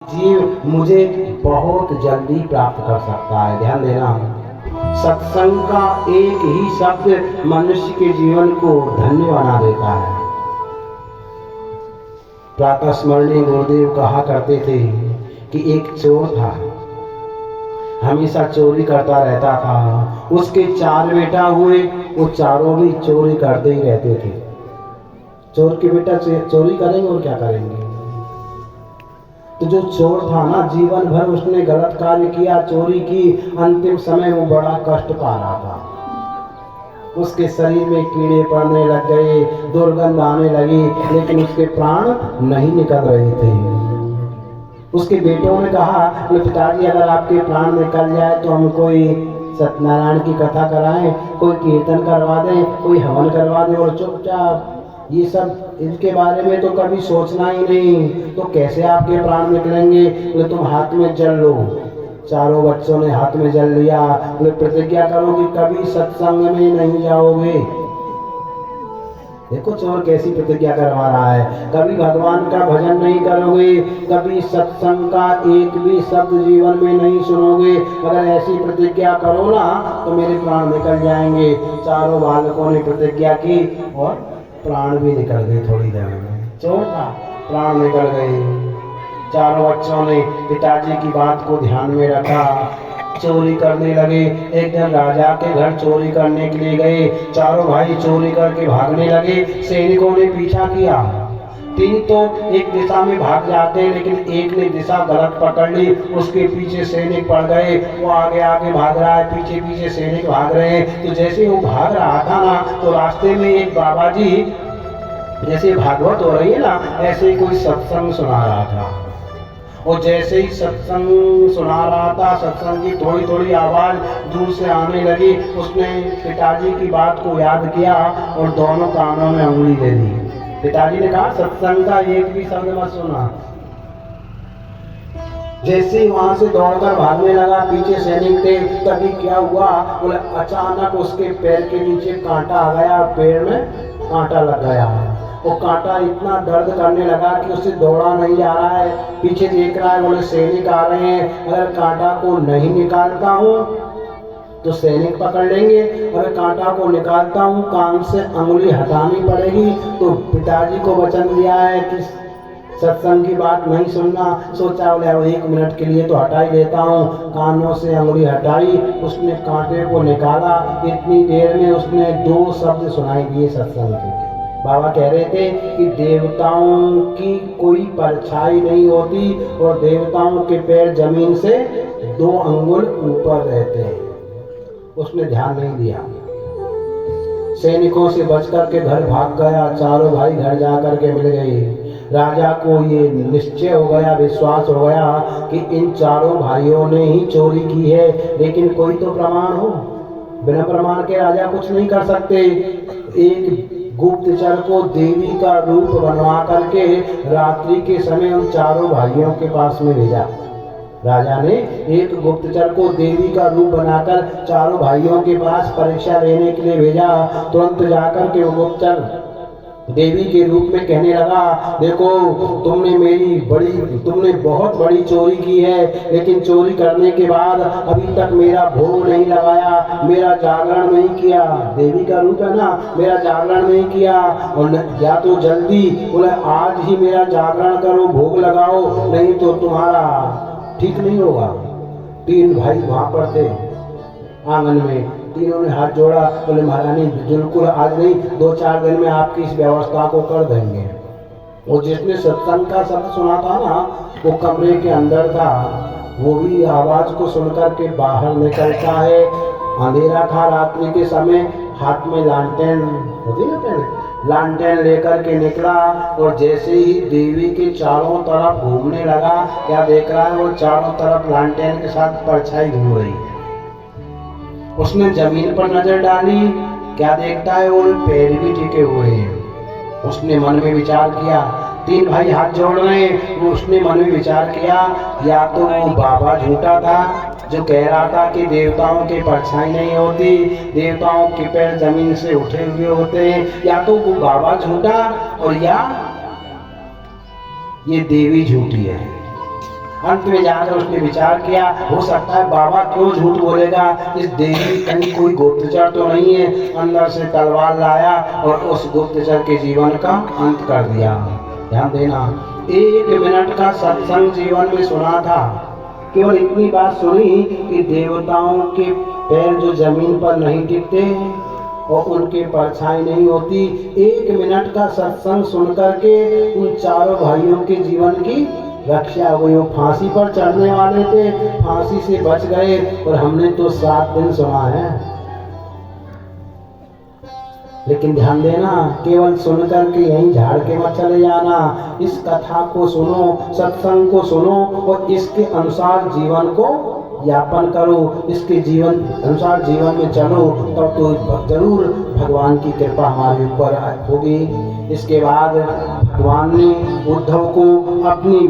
जीव मुझे बहुत जल्दी प्राप्त कर सकता है। ध्यान देना, सत्संग का एक ही शब्द मनुष्य के जीवन को धन्य बना देता है। प्रातः स्मरणीय गुरुदेव कहा करते थे कि एक चोर था, हमेशा चोरी करता रहता था। उसके 4 बेटा हुए, वो चारों भी चोरी करते ही रहते थे। चोर के बेटा चोरी करेंगे और क्या करेंगे। तो जो चोर था ना, जीवन भर उसने गलत कार्य किया, चोरी की। अंतिम समय वो बड़ा कष्ट पा रहा था। उसके शरीर में कीड़े पड़ने लग गए, दुर्गंध आने लगी, लेकिन उसके प्राण नहीं निकल रहे थे। उसके बेटों ने कहा, पिताजी अगर आपके प्राण निकल जाए तो हम कोई सत्यनारायण की कथा कराएं, कोई कीर्तन करवा दें, कोई हवन करवा दें। और चुपचाप ये सब इनके बारे में तो कभी सोचना ही नहीं, तो कैसे आपके प्राण निकलेंगे। तो तुम हाथ में जल लो। चारों बच्चों ने हाथ में जल लिया। प्रतिज्ञा करो कि कभी सत्संग में नहीं जाओगे। देखो चोर कैसी प्रतिज्ञा करवा रहा है, कभी भगवान का भजन नहीं करोगे, कभी सत्संग का एक भी शब्द जीवन में नहीं सुनोगे। अगर ऐसी प्रतिज्ञा करो ना तो मेरे प्राण निकल जाएंगे। चारों बालकों ने प्रतिज्ञा की और प्राण भी निकल गए थोड़ी देर में। चोर था, प्राण निकल गए। चारों बच्चों ने पिताजी की बात को ध्यान में रखा, चोरी करने लगे। एक दिन राजा के घर चोरी करने के लिए गए। चारों भाई चोरी करके भागने लगे। सैनिकों ने पीछा किया। 3 तो एक दिशा में भाग जाते हैं, लेकिन एक ने दिशा गलत पकड़ ली। उसके पीछे सैनिक पड़ गए। वो आगे आगे भाग रहा है, पीछे पीछे सैनिक भाग रहे हैं। तो जैसे वो भाग रहा था ना, तो रास्ते में एक बाबा जी, जैसे भागवत हो रही है ना, ऐसे ही कोई सत्संग सुना रहा था। और जैसे ही सत्संग सुना रहा था, सत्संग की थोड़ी थोड़ी आवाज दूर से आने लगी। उसने पिताजी की बात को याद किया और दोनों कानों में उंगली दे दी। पिताजी ने कहा, सत्संग का एक भी शब्द मत सुना। जैसे ही वहां से दौड़कर भागने लगा, पीछे सैनिक थे। तभी क्या हुआ, बोले अचानक उसके पैर के नीचे कांटा आ गया, पैर में कांटा लग गया। वो कांटा इतना दर्द करने लगा कि उससे दौड़ा नहीं जा रहा है। पीछे देख रहा है, बोले सैनिक आ रहे हैं, अगर कांटा को नहीं निकालता हूँ तो सैनिक पकड़ लेंगे, अगर कांटा को निकालता हूँ कान से अंगुली हटानी पड़ेगी। तो पिताजी को वचन दिया है कि सत्संग की बात नहीं सुनना। सोचा बोले 1 मिनट के लिए तो हटा ही देता हूँ। कानों से अंगुली हटाई, उसने कांटे को निकाला। इतनी देर में उसने 2 शब्द सुनाई दिए सत्संग के। बाबा कह रहे थे कि देवताओं की कोई परछाई नहीं होती और देवताओं के पैर जमीन से 2 अंगुल ऊपर रहते हैं। उसने ध्यान नहीं दिया, सैनिकों से बचकर के घर भाग गया। चारों भाई घर जाकर के मिल गए। राजा को ये निश्चय हो गया, विश्वास हो गया कि इन चारों भाइयों ने ही चोरी की है, लेकिन कोई तो प्रमाण हो। बिना प्रमाण के राजा कुछ नहीं कर सकते। एक गुप्तचर को देवी का रूप बनवा करके रात्रि के समय उन चारों भाइयों के पास में भेजा। राजा ने एक गुप्तचर को देवी का रूप बनाकर चारों भाइयों के पास परीक्षा लेने के लिए भेजा। तुरंत जाकर के वो गुप्तचर देवी के रूप में कहने लगा, देखो तुमने बहुत बड़ी चोरी की है, लेकिन चोरी करने के बाद अभी तक मेरा भोग नहीं लगाया, मेरा जागरण नहीं किया। देवी का रूप है ना, मेरा जागरण नहीं किया। और या तो जल्दी बोले आज ही मेरा जागरण करो, भोग लगाओ, नहीं तो तुम्हारा ठीक नहीं होगा। 3 भाई वहां पर थे आंगन में। तीनों ने हाथ जोड़ा, बोले महारानी बिल्कुल आज नहीं, 2-4 दिन में आपकी इस व्यवस्था को कर देंगे। और जिसने सत्संग का शब्द सुना था ना, वो कमरे के अंदर था। वो भी आवाज को सुनकर के बाहर निकलता है। अंधेरा था रात्रि के समय, हाथ में लालटेन होती ना पहले, लालटेन लेकर के निकला। और जैसे ही देवी के चारों तरफ घूमने लगा, क्या देख रहा है, वो चारों तरफ लालटेन के साथ परछाई घूम रही है। उसने जमीन पर नजर डाली, क्या देखता है, वो पैर भी टिके हुए हैं। उसने मन में विचार किया, 3 भाई हाथ जोड़ रहे हैं। उसने मन में विचार किया, या तो वो बाबा झूठा था जो कह रहा था कि देवताओं की परछाई नहीं होती, देवताओं के पैर जमीन से उठे हुए होते हैं, या तो वो बाबा झूठा और या ये देवी झूठी है। अंत में जाकर उसने विचार किया, हो सकता है बाबा क्यों झूठ बोलेगा, इस देवी कहीं कोई गुप्तचर तो नहीं है। अंदर से तलवार लाया और उस गुप्तचर के जीवन का अंत कर दिया। ध्यान देना, 1 मिनट का सत्संग जीवन में सुना था, केवल इतनी बात सुनी कि देवताओं के पैर जो जमीन पर नहीं टिकते और उनके परछाई नहीं होती। 1 मिनट का सत्संग सुन करके उन चारों भाइयों के जीवन की रक्षा हुई। वो फांसी पर चढ़ने वाले थे, फांसी से बच गए, और हमने तो 7 दिन सुना है। लेकिन ध्यान देना, केवल सुनकर के यहीं झाड़ के मत चले जाना। इस कथा को सुनो, सत्संग को सुनो और इसके अनुसार जीवन को यापन करो, इसके जीवन अनुसार जीवन में चलो, तब तो जरूर भगवान की कृपा हमारे ऊपर होगी। इसके बाद भगवान ने उद्धव को अपनी